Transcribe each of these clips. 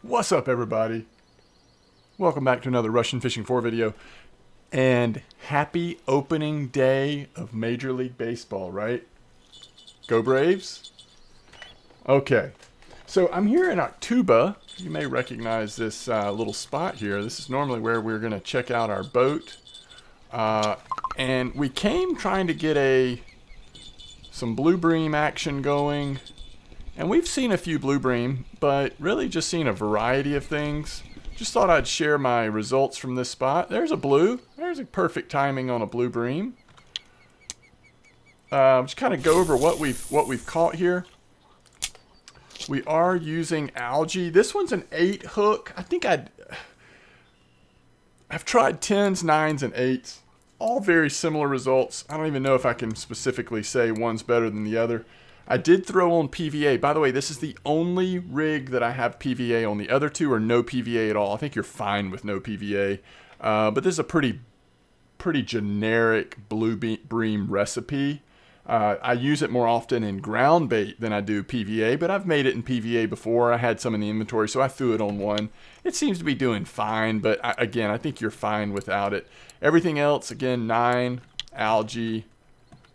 What's up, everybody? Welcome back to another Russian Fishing 4 video. And happy opening day of Major League Baseball, right? Go Braves? Okay, so I'm here in Akhtuba. You may recognize this little spot here. This is normally where we're going to check out our boat. And we came trying to get some blue bream action going. And we've seen a few blue bream, but really just seen a variety of things. Just thought I'd share my results from this spot. There's a blue. There's a perfect timing on a blue bream. Just kind of go over what we've caught here. We are using algae. This one's an 8 hook. I think I've tried 10s, 9s, and 8s. All very similar results. I don't even know if I can specifically say one's better than the other. I did throw on PVA. By the way, this is the only rig that I have PVA on. The other two are no PVA at all. I think you're fine with no PVA. But this is a pretty generic blue bream recipe. I use it more often in ground bait than I do PVA, but I've made it in PVA before. I had some in the inventory, so I threw it on one. It seems to be doing fine, but again, I think you're fine without it. Everything else, again, 9 algae.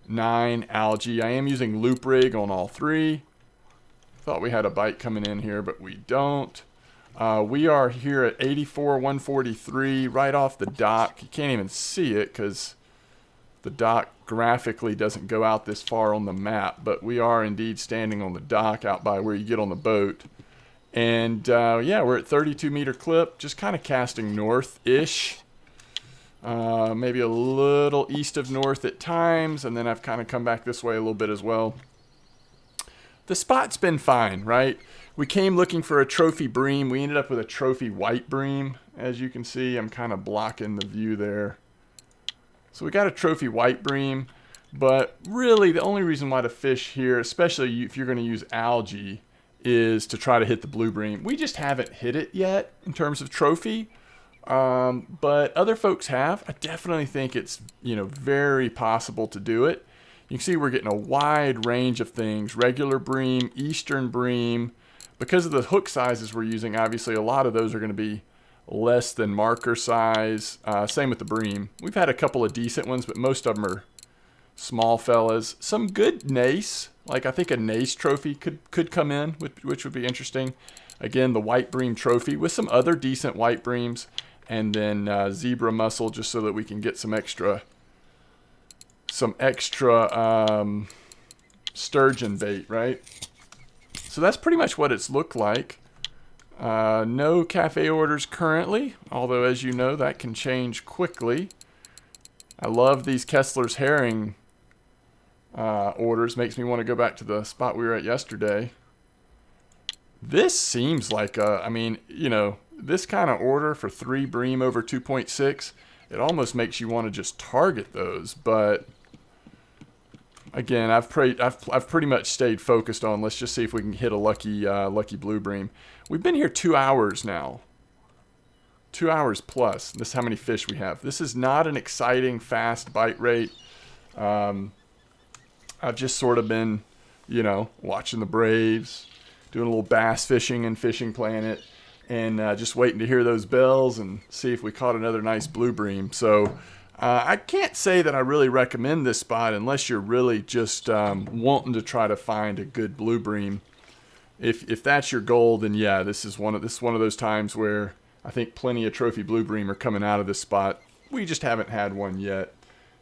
9 algae. I am using loop rig on all 3. Thought we had a bite coming in here, but we don't. We are here at 84, 143, right off the dock. You can't even see it because the dock graphically doesn't go out this far on the map, but we are indeed standing on the dock out by where you get on the boat. And yeah, we're at 32 meter clip, just kind of casting north-ish. Maybe a little east of north at times, and then I've kind of come back this way a little bit as well. The spot's been fine, right? We came looking for a trophy bream. We ended up with a trophy white bream. As you can see, I'm kind of blocking the view there. So we got a trophy white bream, but really the only reason why to fish here, especially if you're going to use algae, is to try to hit the blue bream. We just haven't hit it yet in terms of trophy. But other folks have. I definitely think it's, very possible to do it. You can see we're getting a wide range of things. Regular bream, eastern bream. Because of the hook sizes we're using, obviously a lot of those are going to be less than marker size. Same with the bream. We've had a couple of decent ones, but most of them are small fellas. Some good nace. Like I think a nace trophy could come in, which would be interesting. Again, the white bream trophy with some other decent white breams. And then zebra mussel, just so that we can get some extra sturgeon bait, right? So that's pretty much what it's looked like. No cafe orders currently, although as you know, that can change quickly. I love these Kessler's herring orders. Makes me want to go back to the spot we were at yesterday. This seems like this kind of order for 3 bream over 2.6, it almost makes you want to just target those. But again, I've pretty much stayed focused on, let's just see if we can hit a lucky blue bream. We've been here 2 hours now. 2 hours plus. This is how many fish we have. This is not an exciting fast bite rate. I've just sort of been, watching the Braves, doing a little bass fishing and Fishing Planet. And just waiting to hear those bells and see if we caught another nice blue bream. So I can't say that I really recommend this spot unless you're really just wanting to try to find a good blue bream. If that's your goal, then yeah, this is one of those times where I think plenty of trophy blue bream are coming out of this spot. We just haven't had one yet.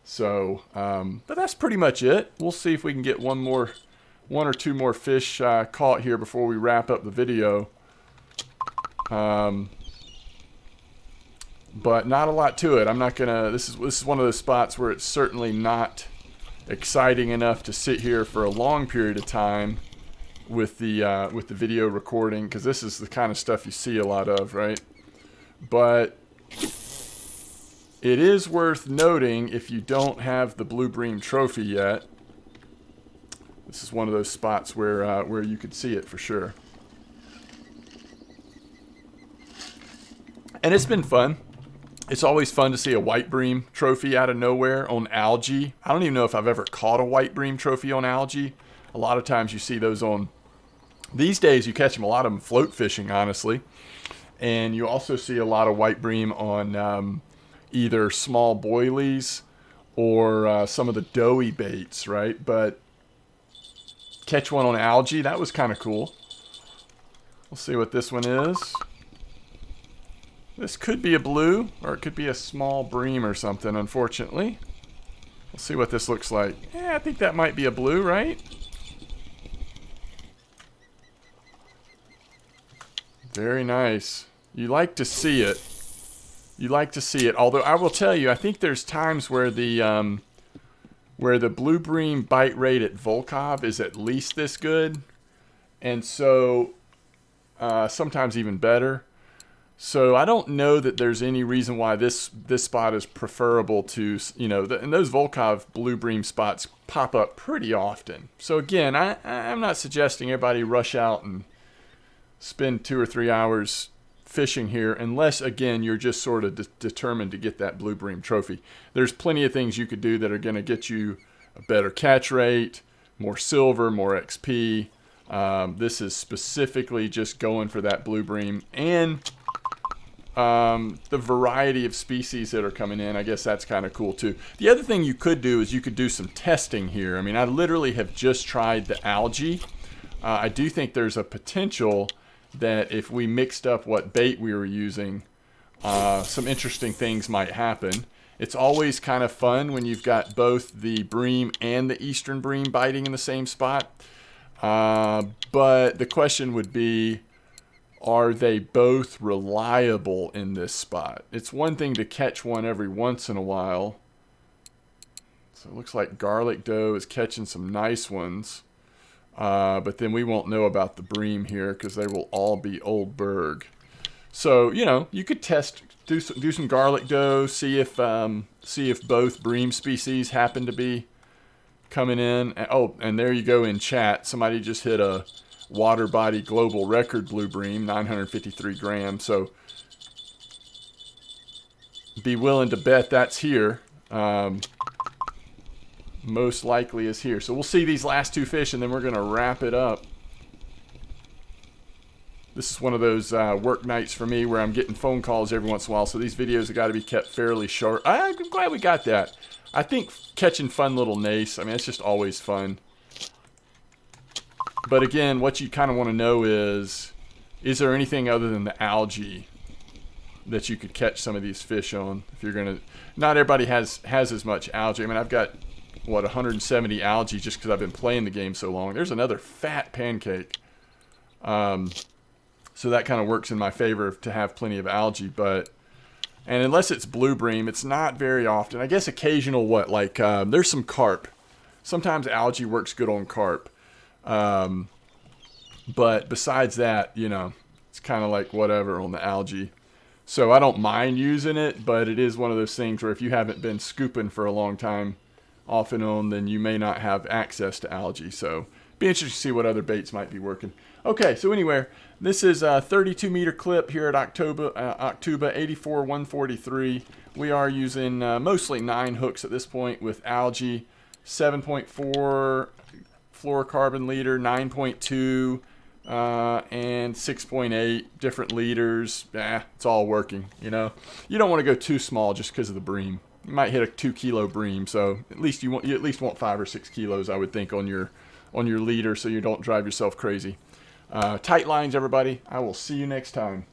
So, but that's pretty much it. We'll see if we can get one or two more fish caught here before we wrap up the video. But not a lot to it. I'm not gonna. This is one of those spots where it's certainly not exciting enough to sit here for a long period of time with the video recording, because this is the kind of stuff you see a lot of, right? But it is worth noting, if you don't have the blue bream trophy yet, this is one of those spots where you could see it for sure. And it's been fun. It's always fun to see a white bream trophy out of nowhere on algae. I don't even know if I've ever caught a white bream trophy on algae. A lot of times you see those on These days, you catch them a lot of them float fishing, honestly. And you also see a lot of white bream on either small boilies or some of the doughy baits, right? But catch one on algae, that was kind of cool. We'll see what this one is. This could be a blue, or it could be a small bream or something, unfortunately. We'll see what this looks like. Yeah, I think that might be a blue, right? Very nice. You like to see it. You like to see it. Although I will tell you, I think there's times where the blue bream bite rate at Volkov is at least this good, and so sometimes even better. So I don't know that there's any reason why this spot is preferable to, you know, and those Volkov blue bream spots pop up pretty often. So again, I'm not suggesting everybody rush out and spend 2 or 3 hours fishing here, unless again you're just sort of determined to get that blue bream trophy. There's plenty of things you could do that are going to get you a better catch rate, more silver, more XP. This is specifically just going for that blue bream, and the variety of species that are coming in, I guess that's kind of cool too. The other thing you could do is you could do some testing here. I mean, I literally have just tried the algae. I do think there's a potential that if we mixed up what bait we were using, some interesting things might happen. It's always kind of fun when you've got both the bream and the eastern bream biting in the same spot. But the question would be, are they both reliable in this spot? It's one thing to catch one every once in a while. So it looks like Garlic Doe is catching some nice ones. But then we won't know about the bream here because they will all be Old Berg. So, you know, you could test, do some Garlic Doe, see if both bream species happen to be coming in. Oh, and there you go in chat. Somebody just hit a water body global record blue bream, 953 grams. So be willing to bet that's here. Most likely is here. So we'll see these last two fish, and then we're going to wrap it up. This is one of those work nights for me where I'm getting phone calls every once in a while, so these videos have got to be kept fairly short. I'm glad we got that. I think catching fun little nace, I mean, it's just always fun. But again, what you kind of want to know is there anything other than the algae that you could catch some of these fish on? If you're going to, not everybody has as much algae. I mean, I've got, what, 170 algae just because I've been playing the game so long. There's another fat pancake. So that kind of works in my favor to have plenty of algae. But, and unless it's blue bream, it's not very often. I guess occasional what, like there's some carp. Sometimes algae works good on carp. But besides that, you know, it's kind of like whatever on the algae. So I don't mind using it, but it is one of those things where if you haven't been scooping for a long time off and on, then you may not have access to algae. So be interesting to see what other baits might be working. Okay, so anyway, this is a 32 meter clip here at Akhtuba 84 143. We are using mostly 9 hooks at this point with algae, 7.4 fluorocarbon leader, 9.2, and 6.8 different liters. It's all working, you know. You don't want to go too small just because of the bream. You might hit a 2 kilo bream, so at least you at least want 5 or 6 kilos, I would think, on your leader, so you don't drive yourself crazy. Tight lines, everybody. I will see you next time.